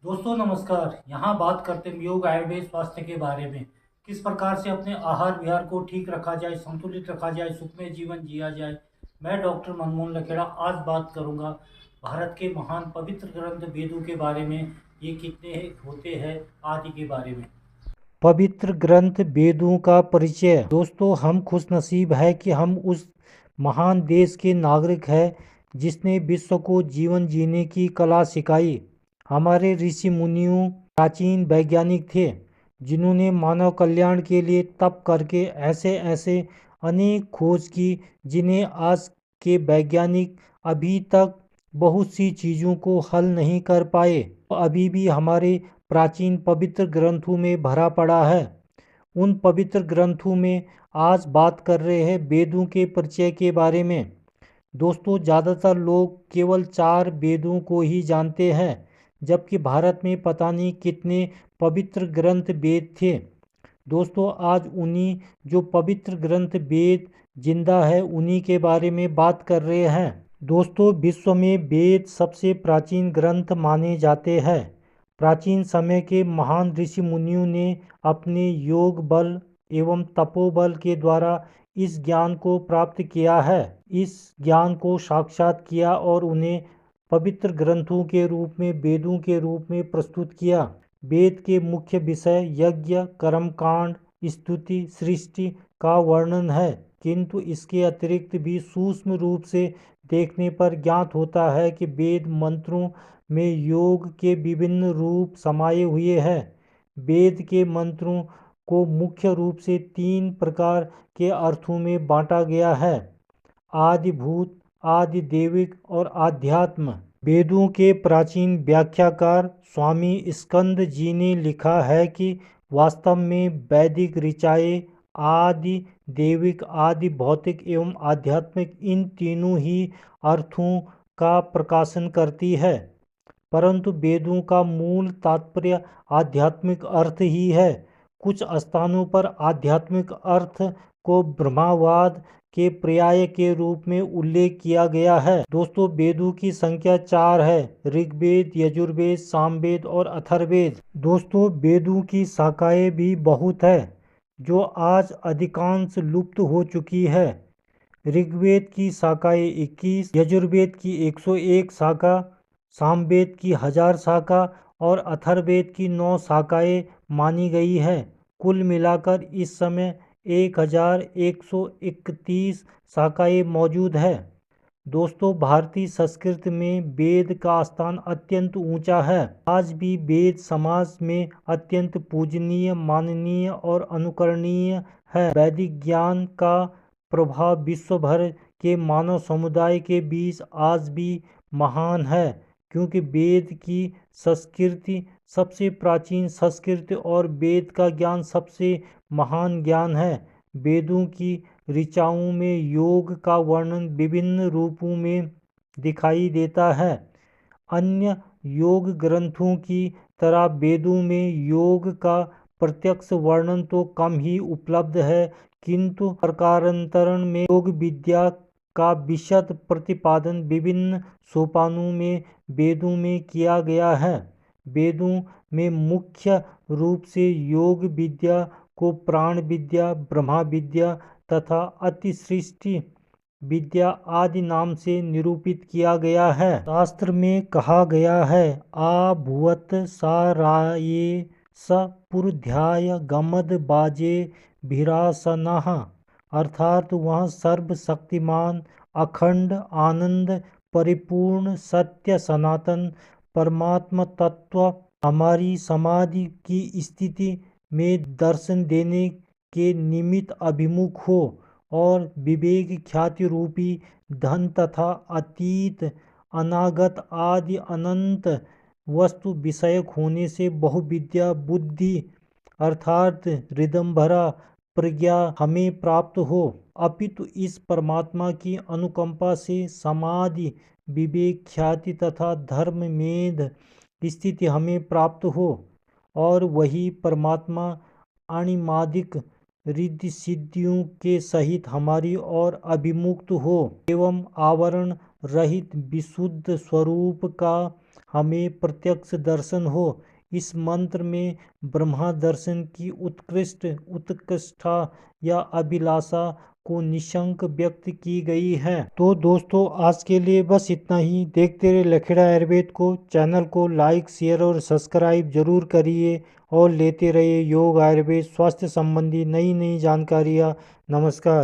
दोस्तों नमस्कार। यहाँ बात करते हैं योग आयुर्वेद स्वास्थ्य के बारे में। किस प्रकार से अपने आहार विहार को ठीक रखा जाए, संतुलित रखा जाए, सुखमय जीवन जिया जाए। मैं डॉक्टर मनमोहन लखेड़ा आज बात करूँगा भारत के महान पवित्र ग्रंथ वेदों के बारे में। ये कितने होते हैं आदि के बारे में। पवित्र ग्रंथ वेदों का परिचय। दोस्तों, हम खुशनसीब है कि हम उस महान देश के नागरिक हैं जिसने विश्व को जीवन जीने की कला सिखाई। हमारे ऋषि मुनियों प्राचीन वैज्ञानिक थे जिन्होंने मानव कल्याण के लिए तप करके ऐसे ऐसे अनेक खोज की जिन्हें आज के वैज्ञानिक अभी तक बहुत सी चीज़ों को हल नहीं कर पाए। अभी भी हमारे प्राचीन पवित्र ग्रंथों में भरा पड़ा है। उन पवित्र ग्रंथों में आज बात कर रहे हैं वेदों के परिचय के बारे में। दोस्तों, ज़्यादातर लोग केवल 4 वेदों को ही जानते हैं, जबकि भारत में पता नहीं कितने पवित्र ग्रंथ वेद थे। दोस्तों, आज उन्हीं जो पवित्र ग्रंथ वेद जिंदा है उन्हीं के बारे में बात कर रहे हैं। दोस्तों, विश्व में वेद सबसे प्राचीन ग्रंथ माने जाते हैं। प्राचीन समय के महान ऋषि मुनियों ने अपने योग बल एवं तपोबल के द्वारा इस ज्ञान को प्राप्त किया है। इस ज्ञान को साक्षात किया और उन्हें पवित्र ग्रंथों के रूप में, वेदों के रूप में प्रस्तुत किया। वेद के मुख्य विषय यज्ञ, कर्मकांड, स्तुति, सृष्टि का वर्णन है, किंतु इसके अतिरिक्त भी सूक्ष्म रूप से देखने पर ज्ञात होता है कि वेद मंत्रों में योग के विभिन्न रूप समाये हुए हैं। वेद के मंत्रों को मुख्य रूप से 3 प्रकार के अर्थों में बांटा गया है: आदिभूत, आदिदेविक और आध्यात्म। वेदों के प्राचीन व्याख्याकार स्वामी स्कंद जी ने लिखा है कि वास्तव में वैदिक ऋचाएँ आदि देविक, आदि भौतिक एवं आध्यात्मिक इन तीनों ही अर्थों का प्रकाशन करती है, परंतु वेदों का मूल तात्पर्य आध्यात्मिक अर्थ ही है। कुछ स्थानों पर आध्यात्मिक अर्थ को ब्रह्मवाद के पर्याय के रूप में उल्लेख किया गया है। दोस्तों, वेदों की संख्या 4 है: ऋग्वेद, यजुर्वेद, सामवेद और अथर्ववेद। दोस्तों, वेदों की शाखाएं भी बहुत है जो आज अधिकांश लुप्त हो चुकी है। ऋग्वेद की शाखाएं 21, यजुर्वेद की 101 शाखा, सामवेद की 1000 शाखा और अथर्ववेद की 9 शाखाएं मानी गई है। कुल मिलाकर इस समय 1131 शाखाएं मौजूद है। दोस्तों, भारतीय संस्कृति में वेद का स्थान अत्यंत ऊंचा है। आज भी वेद समाज में अत्यंत पूजनीय, माननीय और अनुकरणीय है। वैदिक ज्ञान का प्रभाव विश्व भर के मानव समुदाय के बीच आज भी महान है, क्योंकि वेद की संस्कृति सबसे प्राचीन संस्कृति और वेद का ज्ञान सबसे महान ज्ञान है। वेदों की ऋचाओं में योग का वर्णन विभिन्न रूपों में दिखाई देता है। अन्य योग ग्रंथों की तरह वेदों में योग का प्रत्यक्ष वर्णन तो कम ही उपलब्ध है, किंतु प्रकारांतरण में योग विद्या का विशद प्रतिपादन विभिन्न सोपानों में वेदों में किया गया है। वेदों में मुख्य रूप से योग विद्या को प्राण विद्या, ब्रह्मा विद्या तथा अतिसृष्टि विद्या आदि नाम से निरूपित किया गया है। शास्त्र में कहा गया है, आ भुवत सा राये स पुरध्याय गमद बाजे भिरासनः, अर्थात वह सर्वशक्तिमान, अखंड, आनंद, परिपूर्ण, सत्य, सनातन परमात्मा तत्व हमारी समाधि की स्थिति में दर्शन देने के निमित्त अभिमुख हो और विवेक, ख्याति रूपी धन तथा अतीत, अनागत आदि अनंत वस्तु विषयक होने से बहुविद्या बुद्धि अर्थात हृदम्भरा प्रज्ञा हमें प्राप्त हो, अपितु इस परमात्मा की अनुकंपा से समाधि, विवेक, ख्याति तथा धर्म मेध स्थिति हमें प्राप्त हो और वही परमात्मा अणिमादिक रिद्धि सिद्धियों के सहित हमारी ओर अभिमुक्त हो एवं आवरण रहित विशुद्ध स्वरूप का हमें प्रत्यक्ष दर्शन हो। इस मंत्र में ब्रह्मा दर्शन की उत्कृष्टता या अभिलाषा को निशंक व्यक्त की गई है। तो दोस्तों आज के लिए बस इतना ही। देखते रहे लखेड़ा आयुर्वेद को। चैनल को लाइक शेयर और सब्सक्राइब जरूर करिए और लेते रहिए योग आयुर्वेद स्वास्थ्य संबंधी नई नई जानकारियाँ। नमस्कार।